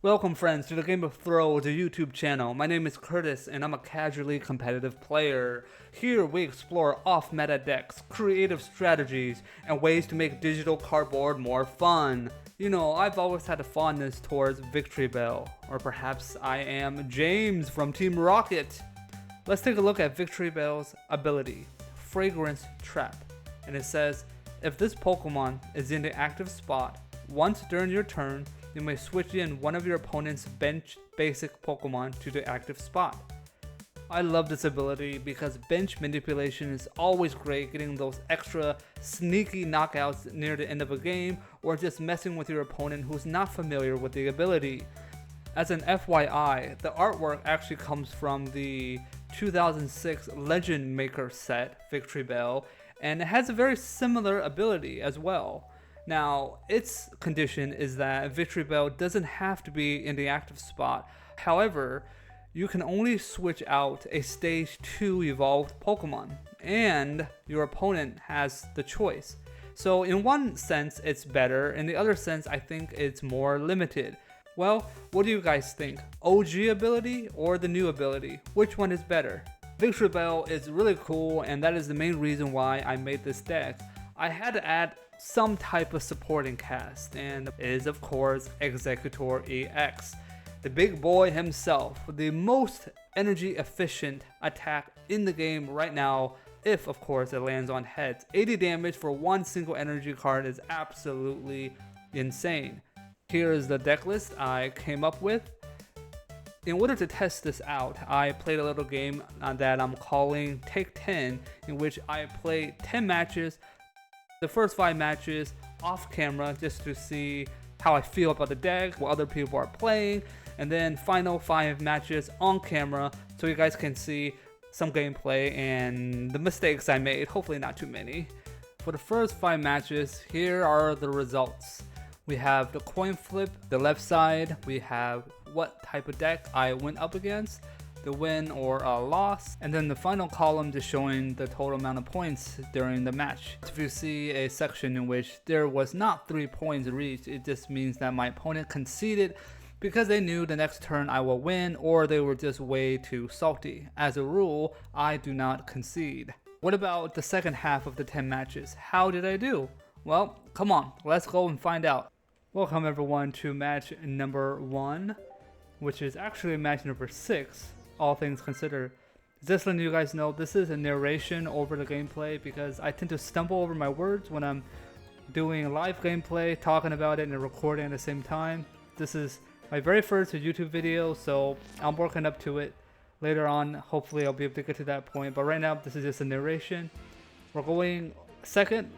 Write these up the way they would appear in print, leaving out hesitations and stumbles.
Welcome friends to the Game of Thrones YouTube channel. My name is Curtis and I'm a casually competitive player. Here we explore off-meta decks, creative strategies, and ways to make digital cardboard more fun. You know, I've always had a fondness towards Victreebel, or perhaps I am James from Team Rocket. Let's take a look at Victreebel's ability, Fragrance Trap, and it says, if this Pokemon is in the active spot, once during your turn, you may switch in one of your opponent's bench basic Pokemon to the active spot. I love this ability because bench manipulation is always great, getting those extra sneaky knockouts near the end of a game or just messing with your opponent who's not familiar with the ability. As an FYI, the artwork actually comes from the 2006 Legend Maker set, Victreebel, and it has a very similar ability as well. Now, its condition is that Victreebel doesn't have to be in the active spot. However, you can only switch out a stage 2 evolved Pokemon, and your opponent has the choice. So in one sense it's better, in the other sense I think it's more limited. Well, what do you guys think? OG ability or the new ability? Which one is better? Victreebel is really cool, and that is the main reason why I made this deck. I had to add some type of supporting cast, and it is of course Executor EX, the big boy himself, the most energy efficient attack in the game right now, if of course it lands on heads. 80 damage for one single energy card is absolutely insane. Here is the deck list I came up with. In order to test this out, I played a little game that I'm calling Take 10, in which I play 10 matches. The first 5 matches off camera just to see how I feel about the deck, what other people are playing, and then final 5 matches on camera so you guys can see some gameplay and the mistakes I made, hopefully not too many. For the first 5 matches, here are the results. We have the coin flip, the left side, we have what type of deck I went up against, the win or a loss, and then the final column just showing the total amount of points during the match. If you see a section in which there was not 3 points reached, it just means that my opponent conceded because they knew the next turn I will win, or they were just way too salty. As a rule, I do not concede. What about the second half of the 10 matches? How did I do? Well, come on, let's go and find out. Welcome everyone to match number 1, which is actually match number 6. All things considered. Just letting you guys know, this is a narration over the gameplay because I tend to stumble over my words when I'm doing live gameplay, talking about it and recording at the same time. This is my very first YouTube video, so I'm working up to it. Later on, hopefully I'll be able to get to that point, but right now this is just a narration. We're going second,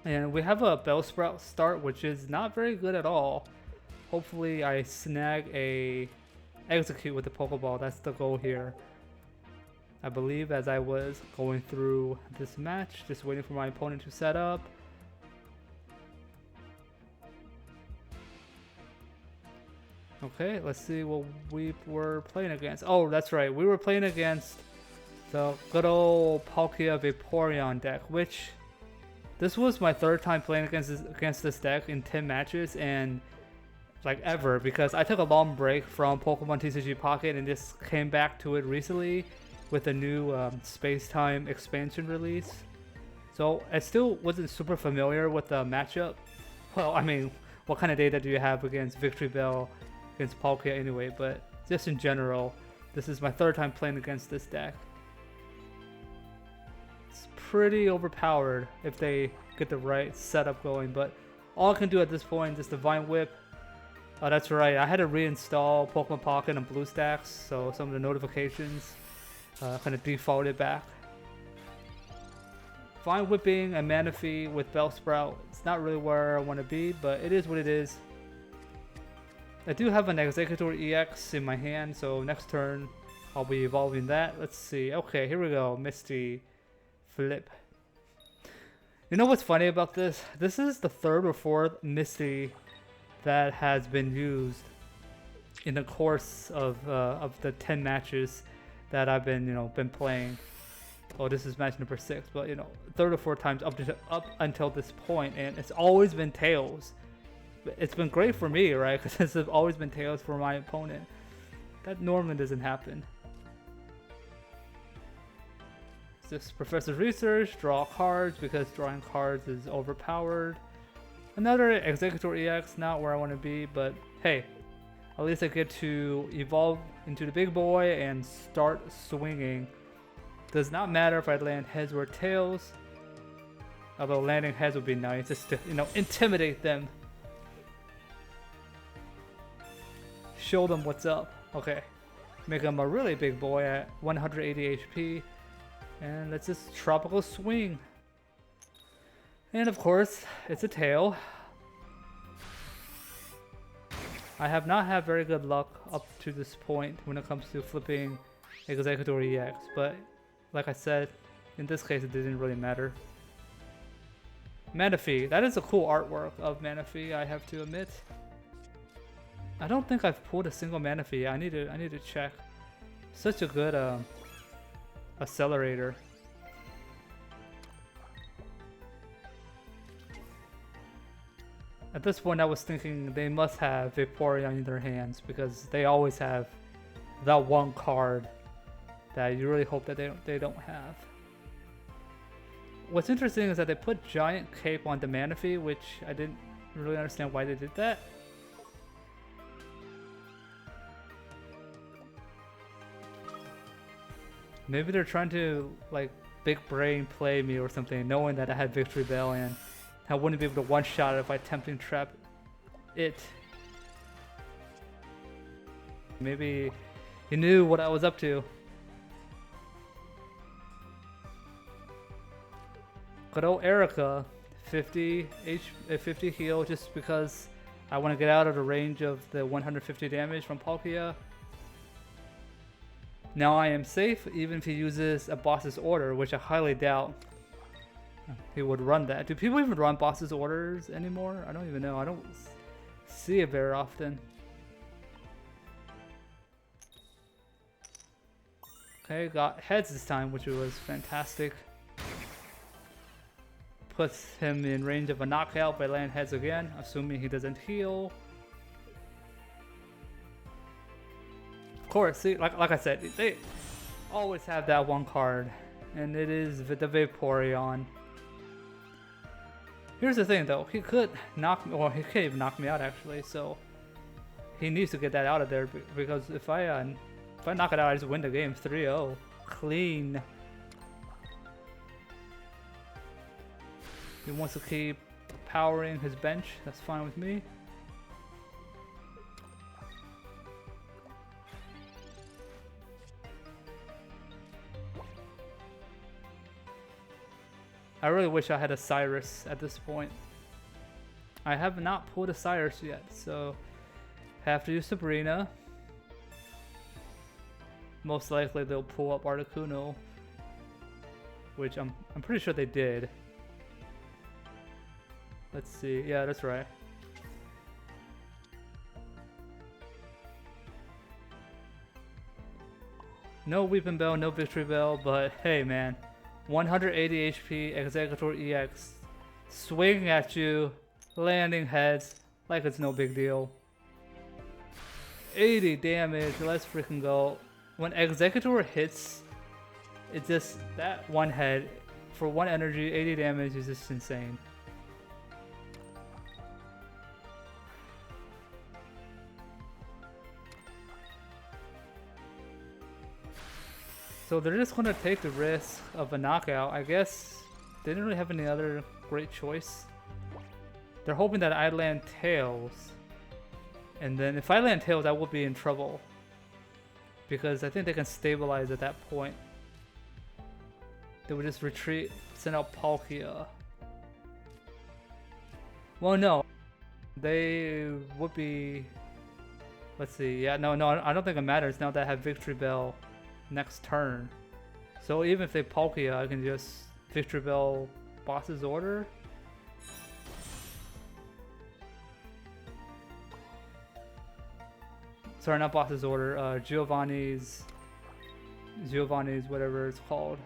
and we have a Bellsprout start, which is not very good at all. Hopefully I snag a execute with the Pokeball. That's the goal here. I believe as I was going through this match, just waiting for my opponent to set up. Okay, let's see what we were playing against. Oh, that's right. We were playing against the good old Palkia Vaporeon deck, which this was my 3rd time playing against this deck in 10 matches, and like ever, because I took a long break from Pokémon TCG Pocket and just came back to it recently with a new space-time expansion release. So I still wasn't super familiar with the matchup. Well, I mean, what kind of data do you have against Victreebel, against Palkia anyway, but just in general, this is my 3rd time playing against this deck. It's pretty overpowered if they get the right setup going, but all I can do at this point is Divine Whip. Oh, that's right, I had to reinstall Pokemon Pocket and BlueStacks, so some of the notifications kind of defaulted back. Vine Whipping and Manaphy with Bellsprout, it's not really where I want to be, but it is what it is. I do have an Executor EX in my hand, so next turn I'll be evolving that. Let's see, okay, here we go, Misty Flip. You know what's funny about this? This is the 3rd or 4th Misty that has been used in the course of the 10 matches that I've been playing. Oh, this is match number 6, but 3rd or 4th times up until this point, and it's always been Tails. it's been great for me, right? Because it's always been tails for my opponent. That normally doesn't happen. This Professor's Research, draw cards because drawing cards is overpowered. Another Executor EX, not where I want to be, but hey, at least I get to evolve into the big boy and start swinging. Does not matter if I land heads or tails, although landing heads would be nice just to, you know, intimidate them. Show them what's up. Okay, make him a really big boy at 180 HP. And let's just tropical swing. And of course, it's a tail. I have not had very good luck up to this point when it comes to flipping Executor EX, but like I said, in this case it didn't really matter. Manaphy, that is a cool artwork of Manaphy, I have to admit. I don't think I've pulled a single Manaphy. I need to check. Such a good accelerator. At this point I was thinking they must have Vaporeon in their hands because they always have that one card that you really hope that they don't have. What's interesting is that they put Giant Cape on the Manaphy, which I didn't really understand why they did that. Maybe they're trying to like big brain play me or something, knowing that I had Victreebel and I wouldn't be able to one-shot it if I tempting trap it. Maybe he knew what I was up to. Good old Erica, 50 heal just because I want to get out of the range of the 150 damage from Palkia. Now I am safe even if he uses a boss's order, which I highly doubt he would run that. Do people even run boss's orders anymore? I don't even know. I don't see it very often. Okay, got heads this time, which was fantastic. Puts him in range of a knockout by land heads again, assuming he doesn't heal. Of course, see, like I said, they always have that one card, and it is the Vaporeon. Here's the thing though, he could knock me, well he can't even knock me out actually, so he needs to get that out of there because if I knock it out I just win the game 3-0. Clean. He wants to keep powering his bench, that's fine with me. I really wish I had a Cyrus at this point. I have not pulled a Cyrus yet, so have to use Sabrina. Most likely they'll pull up Articuno, which I'm pretty sure they did. Let's see, yeah, that's right. No Weeping Bell, no Victreebel, but hey man. 180 HP, Executor EX, swinging at you, landing heads like it's no big deal. 80 damage, let's freaking go. When Executor hits, it's just that one head for one energy, 80 damage is just insane. So they're just going to take the risk of a knockout. I guess they didn't really have any other great choice. They're hoping that I land tails. And then if I land tails, I will be in trouble. Because I think they can stabilize at that point. They would just retreat, send out Palkia. Well, no. They would be... Let's see. Yeah, no, I don't think it matters now that I have Victreebel next turn. So even if they Palkia, I can just Victreebel boss's order. Sorry, not boss's order, Giovanni's whatever it's called.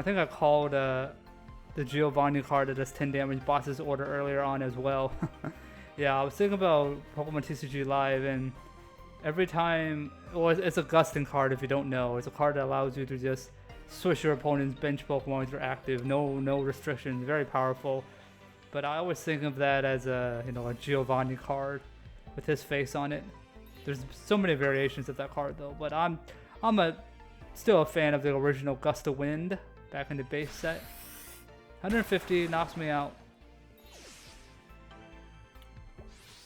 I think I called the Giovanni card that does 10 damage boss's order earlier on as well. Yeah, I was thinking about Pokemon TCG Live, and every time, well, it's a Gustin card if you don't know. It's a card that allows you to just switch your opponent's bench Pokemon with your active, no restrictions, very powerful. But I always think of that as a a Giovanni card with his face on it. There's so many variations of that card though, but I'm still a fan of the original Gust of Wind back in the base set. 150 knocks me out.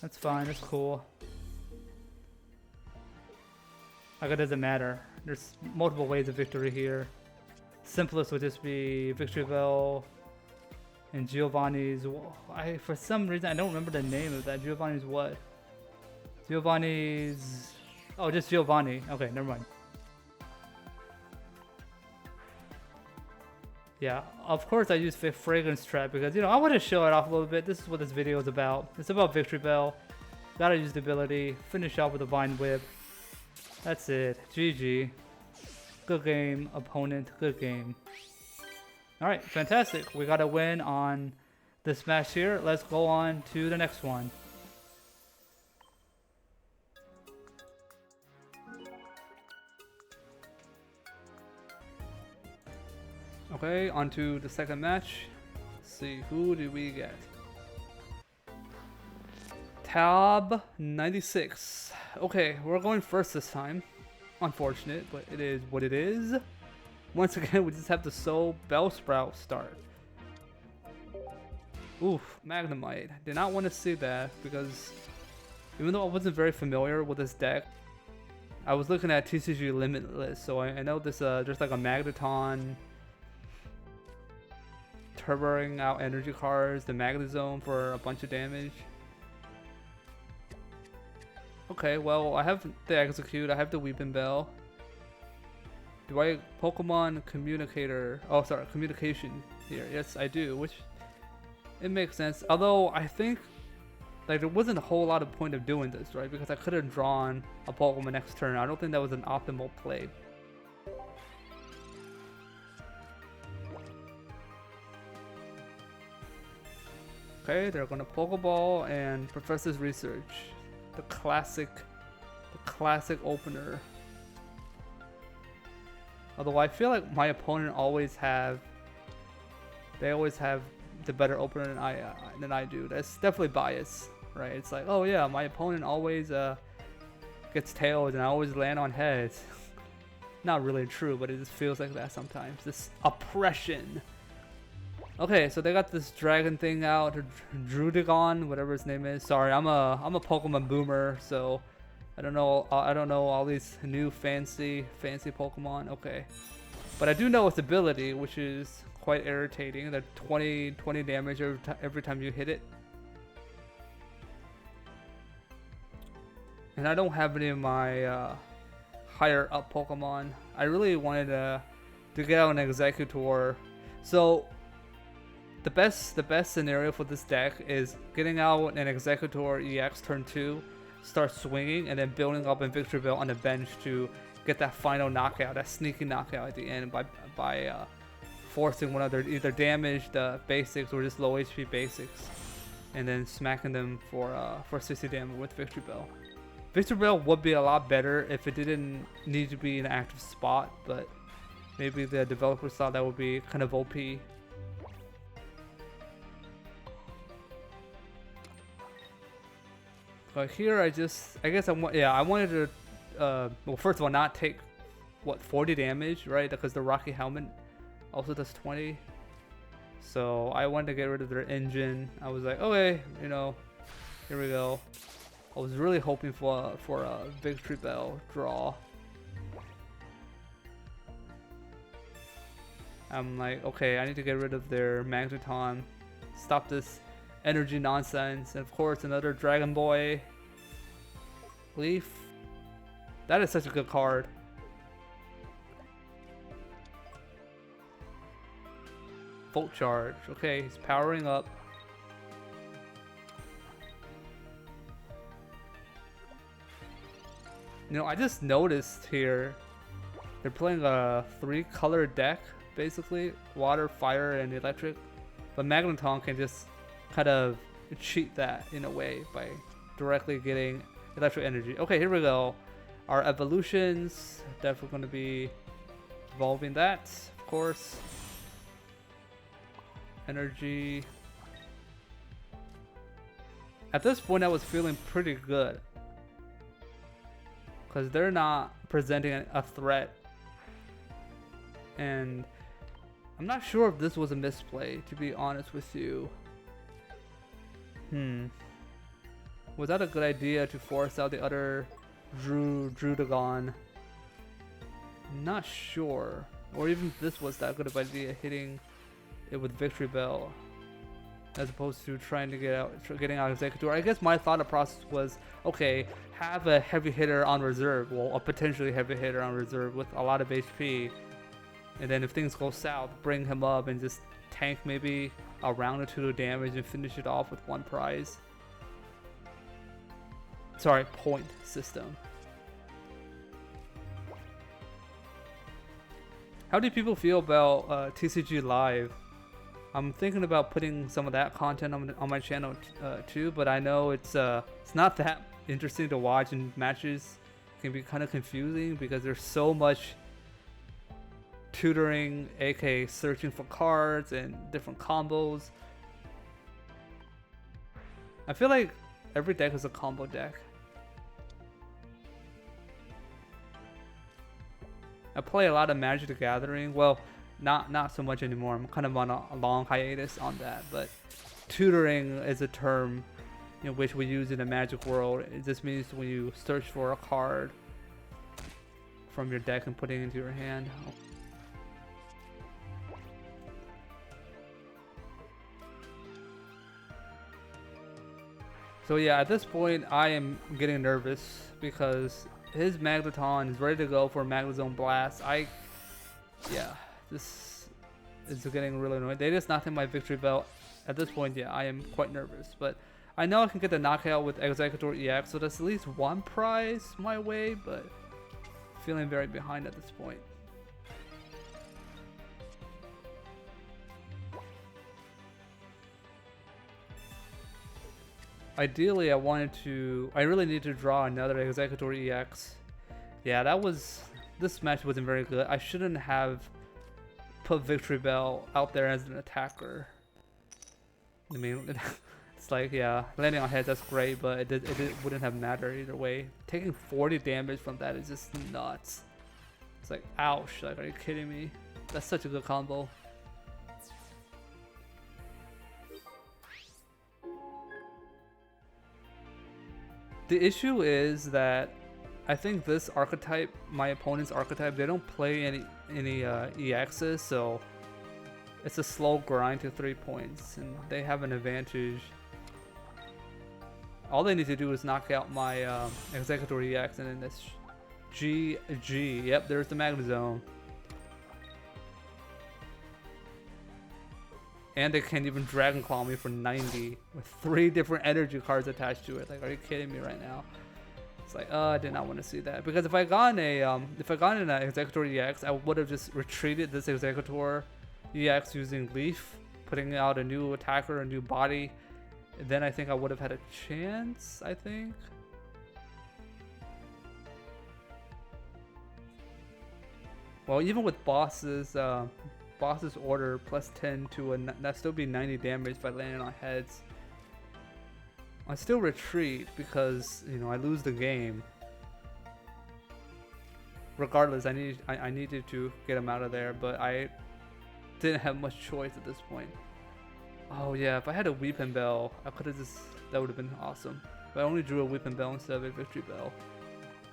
That's fine, that's cool. Like, it doesn't matter. There's multiple ways of victory here. Simplest would just be Victreebel and Giovanni's. For some reason, I don't remember the name of that. Giovanni's what? Giovanni's. Oh, just Giovanni. Okay, never mind. Yeah, of course I use Fragrance Trap because, I want to show it off a little bit. This is what this video is about. It's about Victreebel. Gotta use the ability. Finish out with a Vine Whip. That's it. GG. Good game, opponent. Good game. Alright, fantastic. We got a win on this match here. Let's go on to the next one. Okay, on to the second match. Let's see, who do we get? Tab 96. Okay, we're going first this time. Unfortunate, but it is what it is. Once again, we just have the Soul Bellsprout start. Oof, Magnemite. Did not want to see that because even though I wasn't very familiar with this deck, I was looking at TCG Limitless, so I know this. There's like a Magneton, turboing out energy cards, the Magnezone for a bunch of damage. Okay, well, I have the Execute, I have the Weeping Bell. Do I Pokemon Communicator? Oh, sorry, Communication here. Yes, I do, which it makes sense. Although I think like there wasn't a whole lot of point of doing this, right? Because I could have drawn a Pokemon next turn. I don't think that was an optimal play. Okay, they're gonna Pokeball and Professor's Research. The classic opener. Although I feel like my opponent always have the better opener than I do. That's definitely bias, right? It's like, oh yeah, my opponent always gets tails and I always land on heads. Not really true, but it just feels like that sometimes. This oppression. Okay, so they got this dragon thing out, Drudigon, whatever his name is. Sorry, I'm a Pokemon boomer, so I don't know all these new fancy Pokemon. Okay, but I do know its ability, which is quite irritating. That 20 damage every time you hit it. And I don't have any of my higher up Pokemon. I really wanted to get out an Executor. So the best scenario for this deck is getting out an Executor EX turn 2, start swinging, and then building up in Victreebel on the bench to get that final knockout, that sneaky knockout at the end by forcing one of their either damaged basics or just low HP basics, and then smacking them for 60 damage with Victreebel. Victreebel would be a lot better if it didn't need to be in an active spot, but maybe the developers thought that would be kind of OP. But here I guess I wanted to, well, first of all, not take, 40 damage, right? Because the Rocky Helmet also does 20. So I wanted to get rid of their engine. I was like, okay, here we go. I was really hoping for a Victreebel draw. I'm like, okay, I need to get rid of their Magneton. Stop this energy nonsense. And of course, another Dragon Boy. Leaf. That is such a good card. Volt Charge. Okay, he's powering up. I just noticed here they're playing a 3-color deck basically. Water, fire, and electric. But Magneton can just kind of cheat that in a way by directly getting electric energy. Okay, here we go. Our evolutions, definitely going to be evolving that, of course. Energy. At this point, I was feeling pretty good. Because they're not presenting a threat. And I'm not sure if this was a misplay, to be honest with you. Was that a good idea to force out the other Druddigon? Not sure. Or even if this was that good of an idea, hitting it with Victreebel as opposed to trying to getting out Executor. I guess my thought process was, okay, have a heavy hitter on reserve, well, a potentially heavy hitter on reserve with a lot of HP, and then if things go south, bring him up and just tank maybe a round or two of damage and finish it off with one prize. Sorry, point system. How do people feel about TCG Live? I'm thinking about putting some of that content on my channel too, but I know it's not that interesting to watch, and matches can be kind of confusing because there's so much tutoring, aka searching for cards and different combos. I feel like every deck is a combo deck. I play a lot of Magic the Gathering. Well, not so much anymore. I'm kind of on a long hiatus on that. But tutoring is a term in which we use in the Magic world. It just means when you search for a card from your deck and putting it into your hand. So yeah, at this point I am getting nervous because his Magneton is ready to go for Magnezone Blast. Yeah, this is getting really annoying. They just knocked in my Victreebel. At this point, yeah, I am quite nervous. But I know I can get the knockout with Executor EX, so that's at least one prize my way, but feeling very behind at this point. Ideally, I really need to draw another Executor EX. Yeah, this match wasn't very good. I shouldn't have put Victreebel out there as an attacker. I mean, it's like, yeah, landing on heads, that's great, but it wouldn't have mattered either way. Taking 40 damage from that is just nuts. It's like, ouch, like, are you kidding me? That's such a good combo. The issue is that I think this archetype, my opponent's archetype, they don't play any EXs, so it's a slow grind to 3 points, and they have an advantage. All they need to do is knock out my Executor EX, and then this GG. Yep, there's the Magnezone. And they can't even Dragon Claw me for 90 with 3 different energy cards attached to it. Like, are you kidding me right now? It's like, I did not want to see that, because if I got an Executor EX, I would have just retreated this Executor EX using Leaf, putting out a new attacker, a new body. And then I think I would have had a chance, I think. Well, even with boss's order plus 10 to that still be 90 damage by landing on heads. I still retreat because, you know, I lose the game. Regardless, I needed to get him out of there, but I didn't have much choice at this point. Oh yeah, if I had a Weeping Bell, I could have that would have been awesome. But I only drew a Weeping Bell instead of a Victreebel.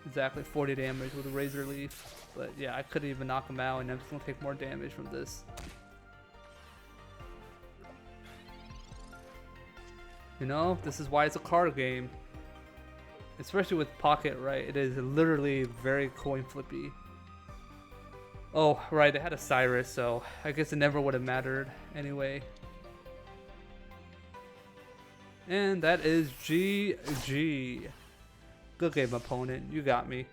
Exactly 40 damage with a Razor Leaf. But yeah, I couldn't even knock him out, and I'm just gonna take more damage from this. You know, this is why it's a card game. Especially with Pocket, right? It is literally very coin flippy. Oh, right, they had a Cyrus, so I guess it never would have mattered anyway. And that is GG. Good game, opponent. You got me.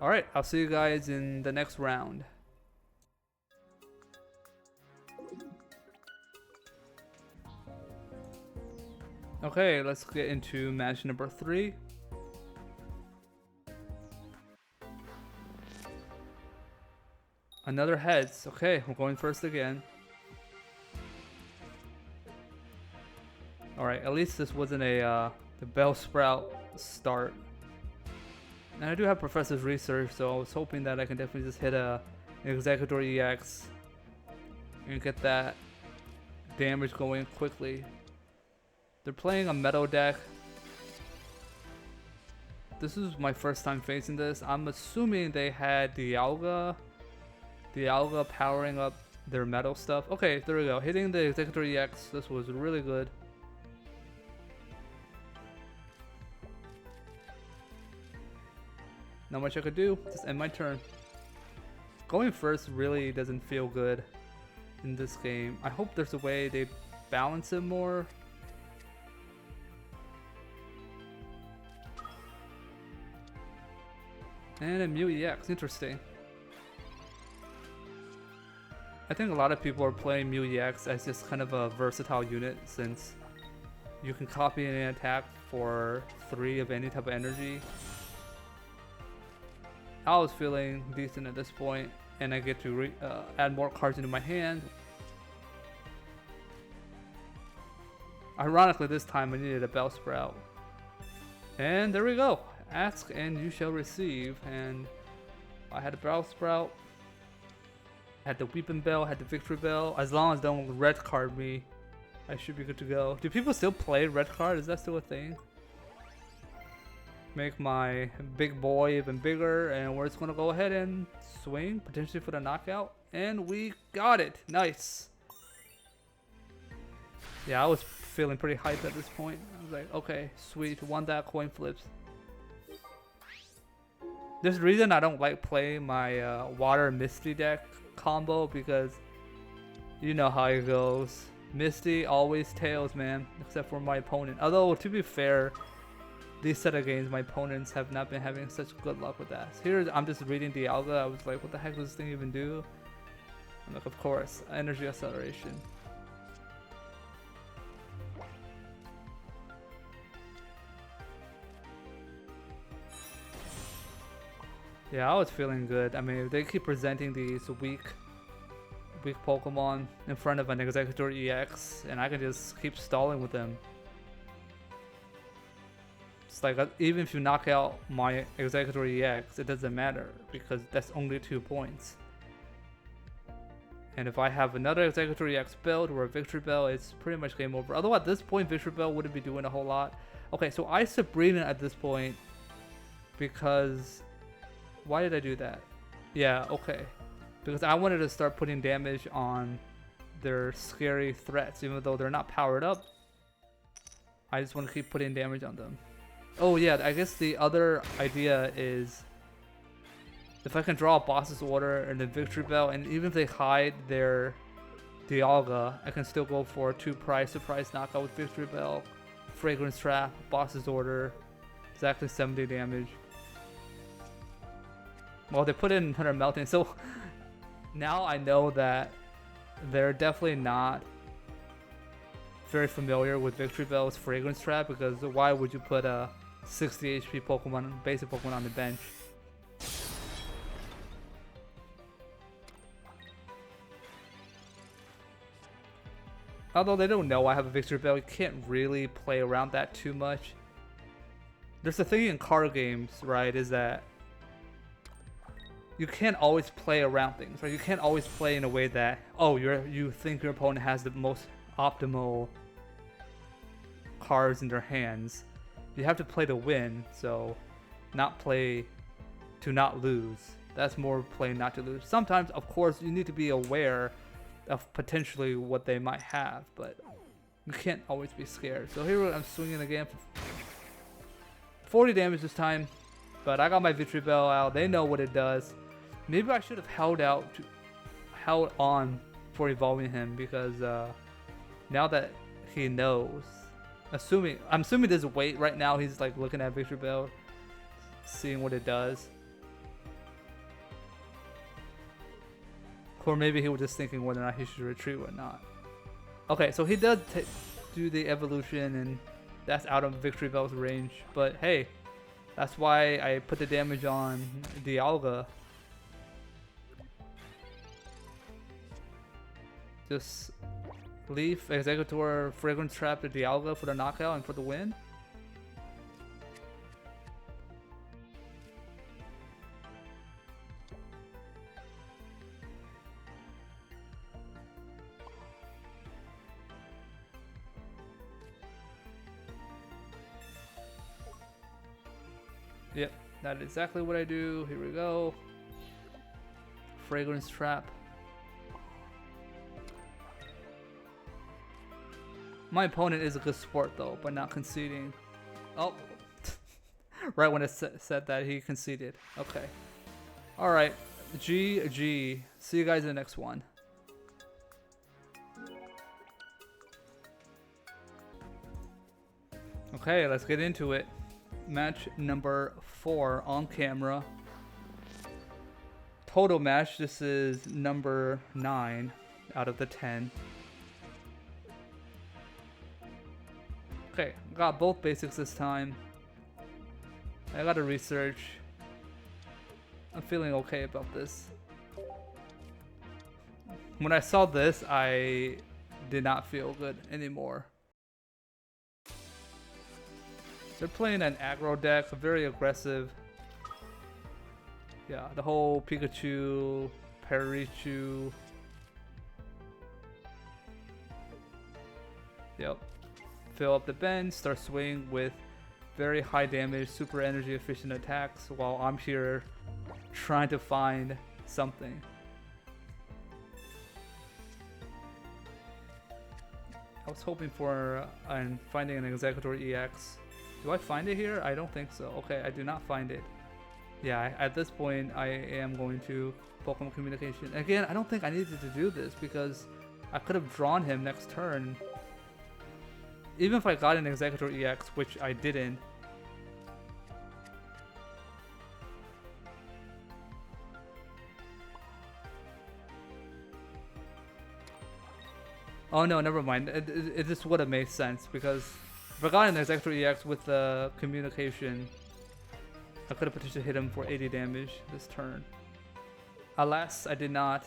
Alright, I'll see you guys in the next round. Okay, let's get into match number 3. Another heads. Okay, we're going first again. Alright, at least this wasn't a the Bellsprout start. And I do have Professor's Research, so I was hoping that I can definitely just hit an Executor EX and get that damage going quickly. They're playing a Metal deck. This is my first time facing this. I'm assuming they had Dialga powering up their Metal stuff. Okay, there we go. Hitting the Executor EX. This was really good. Not much I could do. Just end my turn. Going first really doesn't feel good in this game. I hope there's a way they balance it more. And a Mew EX, interesting. I think a lot of people are playing Mew EX as just kind of a versatile unit, since you can copy an attack for 3 of any type of energy. I was feeling decent at this point, and I get to add more cards into my hand. Ironically, this time I needed a Bellsprout. And there we go. Ask and you shall receive. And I had a Bellsprout, had the Weeping Bell, had the Victreebel. As long as they don't red card me, I should be good to go. Do people still play red card? Is that still a thing? Make my big boy even bigger, and we're just gonna go ahead and swing potentially for the knockout, and we got it. Nice. Yeah, I was feeling pretty hyped at this point. I was like, okay, sweet, won that coin flips. There's a reason I don't like playing my water Misty deck combo, because you know how it goes. Misty always tails, man, except for my opponent. Although, to be fair, these set of games, my opponents have not been having such good luck with that. So here, I'm just reading Dialga. I was like, what the heck does this thing even do? I'm like, of course, energy acceleration. Yeah, I was feeling good. I mean, if they keep presenting these weak Pokemon in front of an Executor EX, and I can just keep stalling with them. It's like, even if you knock out my Executor EX, it doesn't matter, because that's only 2 points. And if I have another Executor EX build or a Victreebel, it's pretty much game over. Although at this point, Victreebel wouldn't be doing a whole lot. Okay, so I Sabrina at this point because... Why did I do that? Yeah, okay. Because I wanted to start putting damage on their scary threats, even though they're not powered up. I just want to keep putting damage on them. Oh yeah, I guess the other idea is if I can draw a boss's order and then Victreebel, and even if they hide their Dialga, I can still go for 2 surprise knockout with Victreebel, Fragrance Trap, boss's order, exactly 70 damage. Well, they put in 100 melting, so now I know that they're definitely not very familiar with Victreebel's Fragrance Trap, because why would you put a 60 HP Pokemon, basic Pokemon on the bench? Although they don't know I have a Victreebel, you can't really play around that too much. There's a thing in card games, right, is that you can't always play around things, right? You can't always play in a way that, oh, you think your opponent has the most optimal cards in their hands. You have to play to win, so not play to not lose. That's more play not to lose. Sometimes, of course, you need to be aware of potentially what they might have, but you can't always be scared. So here I'm swinging again for 40 damage this time, but I got my Victreebel out. They know what it does. Maybe I should have held on for evolving him, because now that he knows, I'm assuming there's a wait right now. He's like looking at Victreebel, seeing what it does. Or maybe he was just thinking whether or not he should retreat or not. Okay, so he does do the evolution, and that's out of Victreebel's range. But hey, that's why I put the damage on Dialga. Just Leaf, Executor, Fragrance Trap to Dialga for the knockout and for the win. Yep, that is exactly what I do. Here we go. Fragrance Trap. My opponent is a good sport though, by not conceding. Oh, right when it said that, he conceded. Okay. Alright, GG. See you guys in the next one. Okay, let's get into it. Match number 4 on camera. Total match, this is number 9 out of the 10. Okay, got both basics this time. I gotta research. I'm feeling okay about this. When I saw this, I did not feel good anymore. They're playing an aggro deck, very aggressive. Yeah, the whole Pikachu, Parichu. Yep. Fill up the bench, start swinging with very high damage, super energy efficient attacks while I'm here trying to find something. I was hoping for finding an Executor EX. Do I find it here? I don't think so. Okay, I do not find it. Yeah, at this point I am going to Pokemon Communication. Again, I don't think I needed to do this because I could have drawn him next turn. Even if I got an Executor EX, which I didn't. Oh no, never mind. It just would have made sense because if I got an Executor EX with the communication, I could have potentially hit him for 80 damage this turn. Alas, I did not.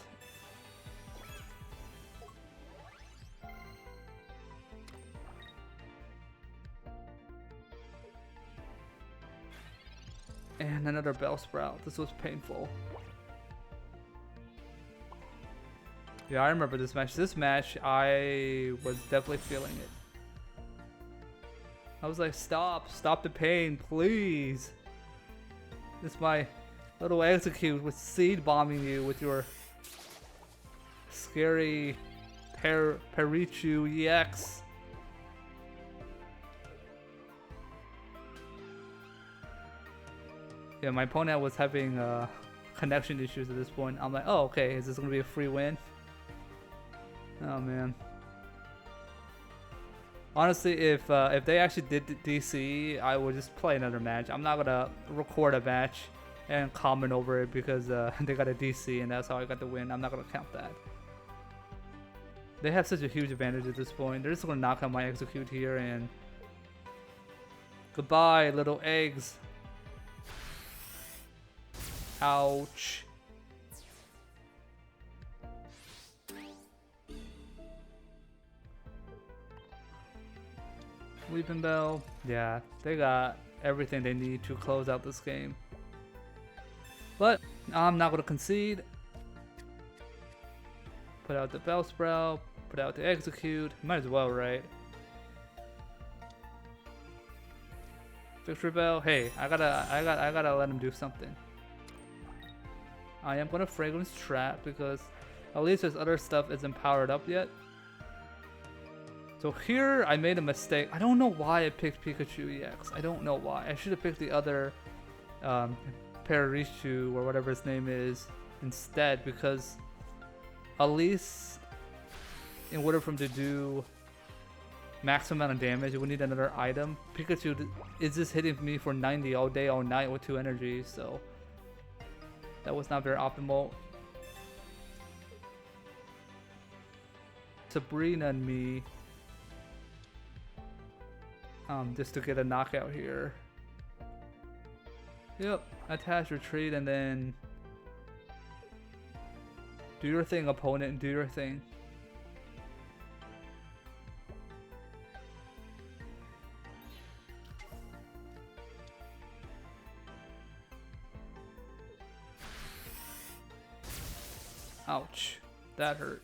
And another Bellsprout. This was painful. Yeah, I remember this match. This match, I was definitely feeling it. I was like, stop the pain, please. This is my little Execute with seed bombing you with your scary Parichu EX. Yeah, my opponent was having connection issues at this point. I'm like, oh, okay, is this gonna be a free win? Oh man. Honestly, if they actually did DC, I would just play another match. I'm not gonna record a match and comment over it because they got a DC and that's how I got the win. I'm not gonna count that. They have such a huge advantage at this point. They're just gonna knock out my Execute here and goodbye, little eggs. Ouch. Weeping Bell. Yeah, they got everything they need to close out this game. But I'm not going to concede. Put out the Bellsprout. Put out the Execute. Might as well, right? Victreebel. Hey, I gotta let him do something. I am gonna Fragrance Trap because at least his other stuff isn't powered up yet. So here I made a mistake. I don't know why I picked Pikachu EX. I don't know why. I should have picked the other Parichu or whatever his name is instead, because at least in order for him to do maximum amount of damage, we need another item. Pikachu is just hitting me for 90 all day, all night with 2 energy, so that was not very optimal. Sabrina and me. Just to get a knockout here. Yep, attach, retreat, and then do your thing, opponent, do your thing. Ouch, that hurt.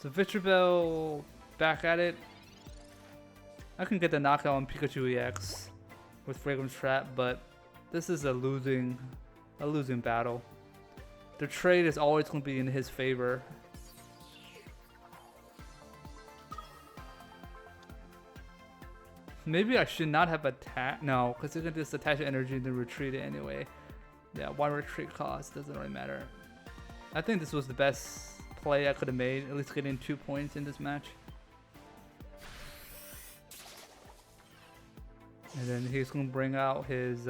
So Victreebel back at it. I can get the knockout on Pikachu EX with Fragrance Trap, but this is a losing battle. The trade is always going to be in his favor. Maybe I should not have attacked. No, because it can just attach energy and then retreat it anyway. Yeah, one retreat cost doesn't really matter. I think this was the best play I could have made, at least getting 2 points in this match. And then he's gonna bring out his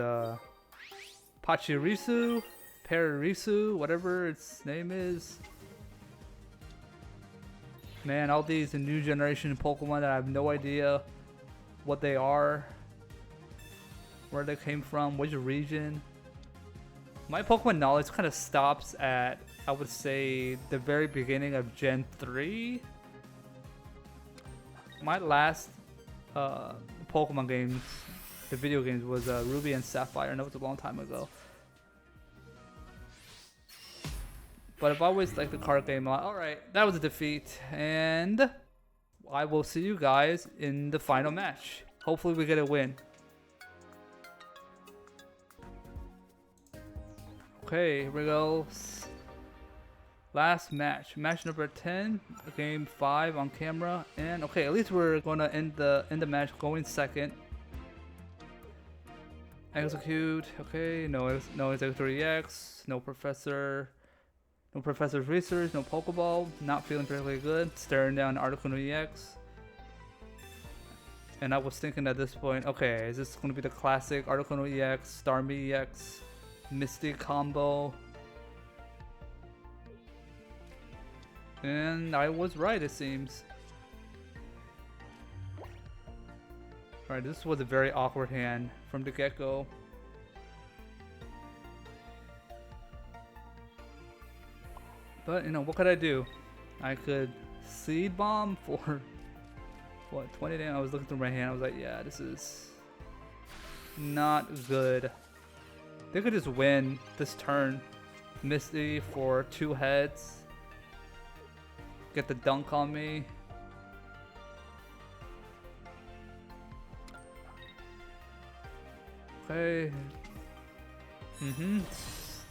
Pachirisu, Pararisu, whatever its name is. Man, all these new generation Pokemon that I have no idea what they are, where they came from, which region. My Pokemon knowledge kind of stops at, I would say, the very beginning of Gen 3. My last Pokemon games, the video games, was Ruby and Sapphire, and that was a long time ago. But I've always liked the card game a lot. Alright, that was a defeat, and I will see you guys in the final match. Hopefully we get a win. Okay, here we go. Last match, match number 10, game 5 on camera, and okay, at least we're gonna end the match going second. Execute. Okay, no Executor EX, no Professor's Research, no Pokeball. Not feeling particularly good. Staring down Articuno EX. And I was thinking at this point, okay, is this gonna be the classic Articuno EX, Starmie EX, Misty combo? And I was right, it seems. Alright, this was a very awkward hand from the get-go. But, you know, what could I do? I could Seed Bomb for, what, 20 damage? I was looking through my hand, I was like, yeah, this is not good. They could just win this turn. Misty for 2 heads. Get the dunk on me. Okay.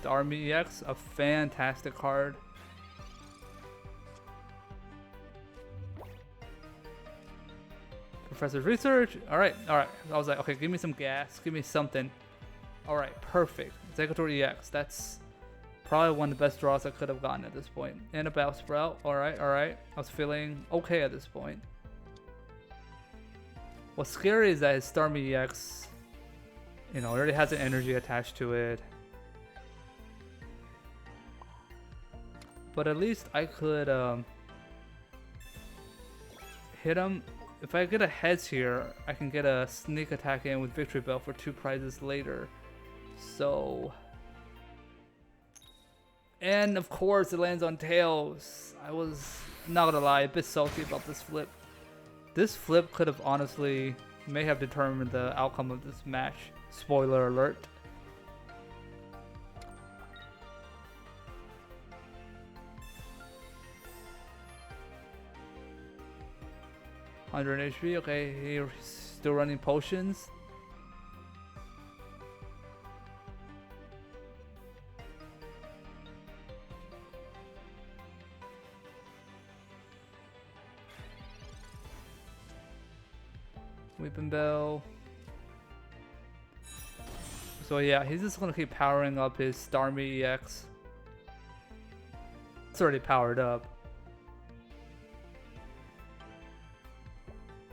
Starmie EX, a fantastic card. Professor's Research. Alright. I was like, okay, give me some gas. Give me something. Alright, perfect. Executor EX. That's probably one of the best draws I could have gotten at this point. And a Bellsprout. Alright. I was feeling okay at this point. What's scary is that his Starmie EX, you know, already has an energy attached to it. But at least I could hit him. If I get a heads here, I can get a sneak attack in with Victreebel for 2 prizes later. So, and of course it lands on tails. I was not gonna lie, a bit salty about this flip. This flip could have honestly may have determined the outcome of this match. Spoiler alert. $100 HP, okay, he's still running potions. Weeping Bell. So yeah, he's just gonna keep powering up his Starmie EX. It's already powered up.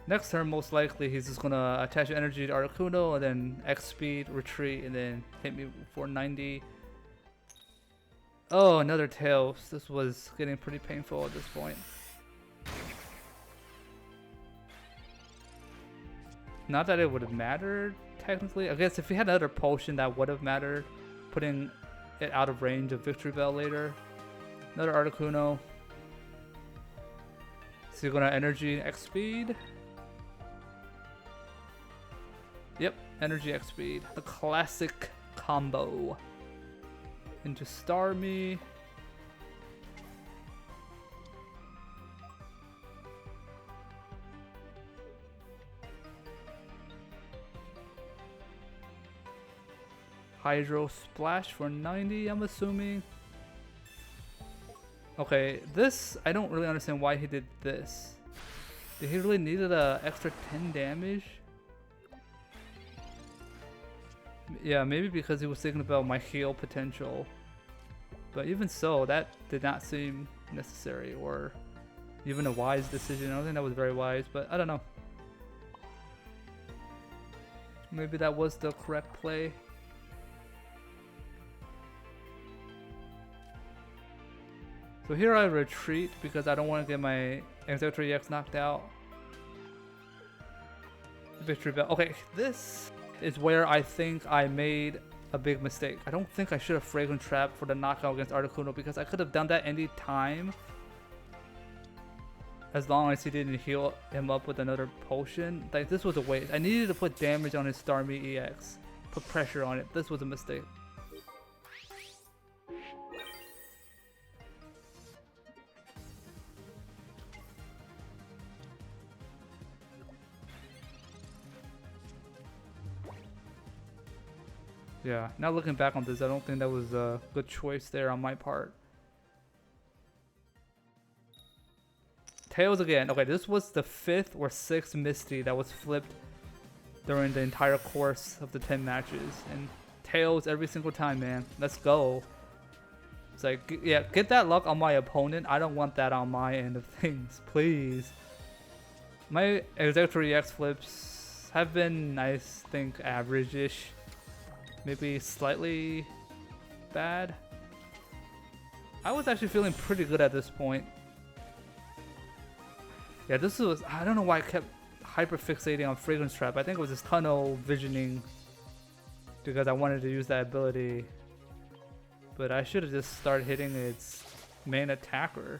Next turn, most likely, he's just gonna attach energy to Articuno and then X speed, retreat, and then hit me for 90. Oh, another Tails. This was getting pretty painful at this point. Not that it would have mattered, technically. I guess if he had another potion, that would have mattered. Putting it out of range of Victreebel later. Another Articuno. So you're gonna energy X speed. Yep, energy X speed. The classic combo. Into Starmie. Hydro Splash for 90, I'm assuming. Okay, this, I don't really understand why he did this. Did he really needed an extra 10 damage? Yeah, maybe because he was thinking about my heal potential. But even so, that did not seem necessary or even a wise decision. I don't think that was very wise, but I don't know. Maybe that was the correct play. So here I retreat because I don't want to get my Executor EX knocked out. Victreebel. Okay, this is where I think I made a big mistake. I don't think I should have Fragrant Trap for the knockout against Articuno because I could have done that any time. As long as he didn't heal him up with another potion. Like, this was a waste. I needed to put damage on his Starmie EX. Put pressure on it. This was a mistake. Yeah, now looking back on this, I don't think that was a good choice there on my part. Tails again. Okay, this was the 5th or 6th Misty that was flipped during the entire course of the 10 matches. And Tails every single time, man. Let's go. It's like, yeah, get that luck on my opponent. I don't want that on my end of things, please. My Executor EX flips have been, I think, average-ish. Maybe slightly bad. I was actually feeling pretty good at this point. Yeah, this was, I don't know why I kept hyper fixating on Fragrance Trap. I think it was just tunnel visioning because I wanted to use that ability. But I should have just started hitting its main attacker.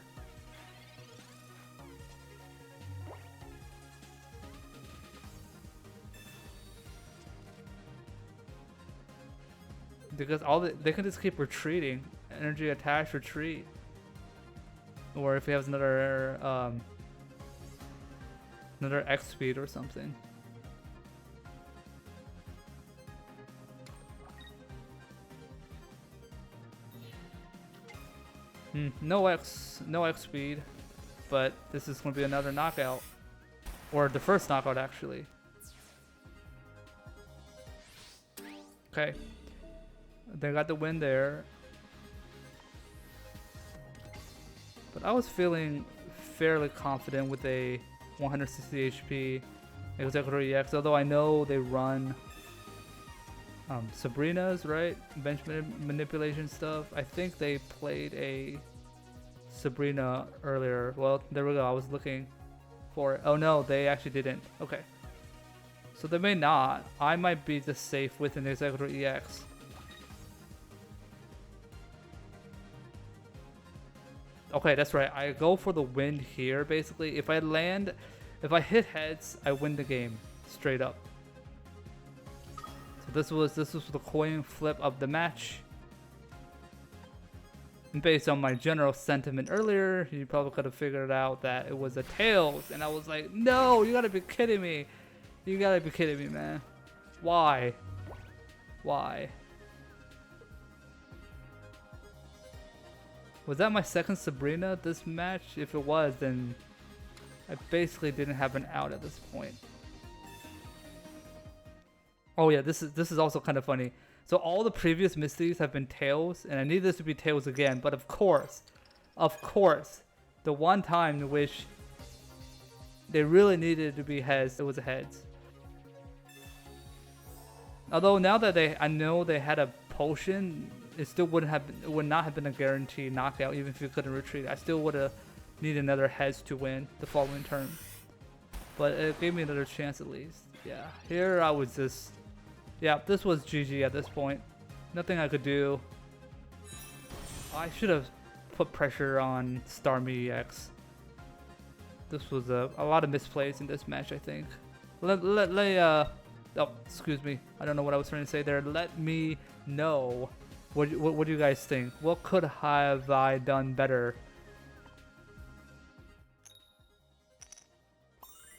Because they can just keep retreating. Energy attach, retreat. Or if he has another another X speed or something. No X speed, but this is going to be another knockout, or the first knockout actually. Okay, they got the win there, but I was feeling fairly confident with a 160 HP Executor EX, although I know they run Sabrina's, right? Bench manipulation stuff. I think they played a Sabrina earlier. Well, there we go. I was looking for it. Oh no, they actually didn't. Okay. So they may not. I might be just safe with an Executor EX. Okay, that's right. I go for the win here, basically. If I hit heads, I win the game. Straight up. This was the coin flip of the match. And based on my general sentiment earlier, you probably could have figured out that it was a Tails, and I was like, no, you gotta be kidding me. You gotta be kidding me, man. Why? Why? Was that my second Sabrina this match? If it was, then I basically didn't have an out at this point. Oh yeah, this is also kind of funny. So all the previous Misties have been Tails, and I need this to be Tails again. But of course, the one time in which they really needed to be heads, it was a heads. Although now that I know they had a potion, it still would not have been a guaranteed knockout even if you couldn't retreat. I still would have needed another heads to win the following turn. But it gave me another chance at least. Yeah, here I was just... Yeah, this was GG at this point. Nothing I could do. I should have put pressure on Starmie EX. This was a lot of misplays in this match, I think. Oh, excuse me. I don't know what I was trying to say there. Let me know. What do you guys think? What could have I done better?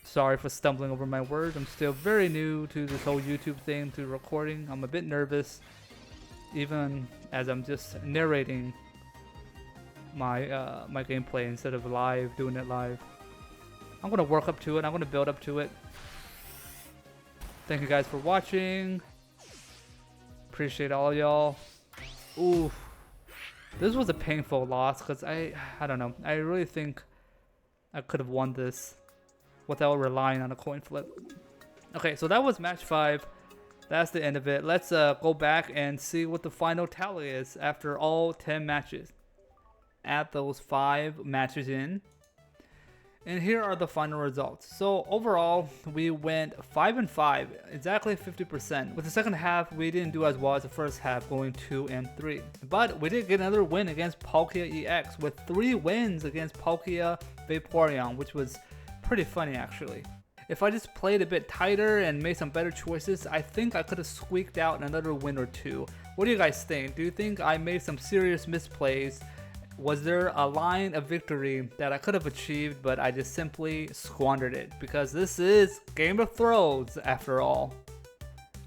Sorry for stumbling over my words. I'm still very new to this whole YouTube thing, to recording. I'm a bit nervous, even as I'm just narrating my my gameplay instead of doing it live. I'm gonna work up to it. I'm gonna build up to it. Thank you guys for watching. Appreciate all y'all. Ooh, this was a painful loss because I don't know. I really think I could have won this without relying on a coin flip. Okay, so that was match 5. That's the end of it. Let's go back and see what the final tally is after all 10 matches. Add those 5 matches in. And here are the final results. So overall, we went 5-5, exactly 50%. With the second half, we didn't do as well as the first half, going 2-3. But we did get another win against Palkia EX with 3 wins against Palkia Vaporeon, which was pretty funny actually. If I just played a bit tighter and made some better choices, I think I could have squeaked out another win or 2. What do you guys think? Do you think I made some serious misplays? Was there a line of victory that I could have achieved, but I just simply squandered it? Because this is Game of Thrones after all.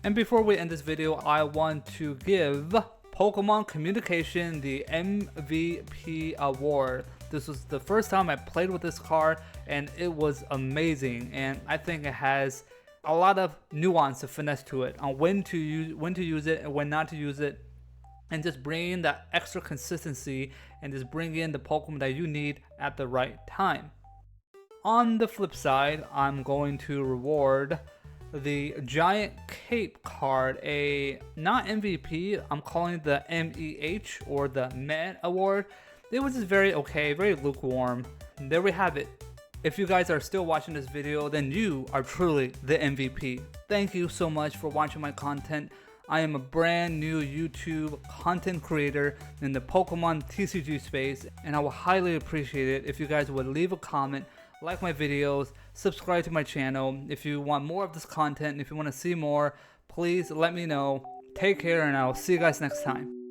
And before we end this video, I want to give Pokemon Communication the MVP award. This was the first time I played with this card and it was amazing, and I think it has a lot of nuance and finesse to it on when to use it and when not to use it, and just bring in that extra consistency and just bring in the Pokemon that you need at the right time. On the flip side, I'm going to reward the Giant Cape card a not MVP, I'm calling it the MEH or the Meh award. It was just very okay, very lukewarm. And there we have it. If you guys are still watching this video, then you are truly the MVP. Thank you so much for watching my content. I am a brand new YouTube content creator in the Pokemon TCG space, and I would highly appreciate it if you guys would leave a comment, like my videos, subscribe to my channel. If you want more of this content, if you want to see more, please let me know. Take care, and I'll see you guys next time.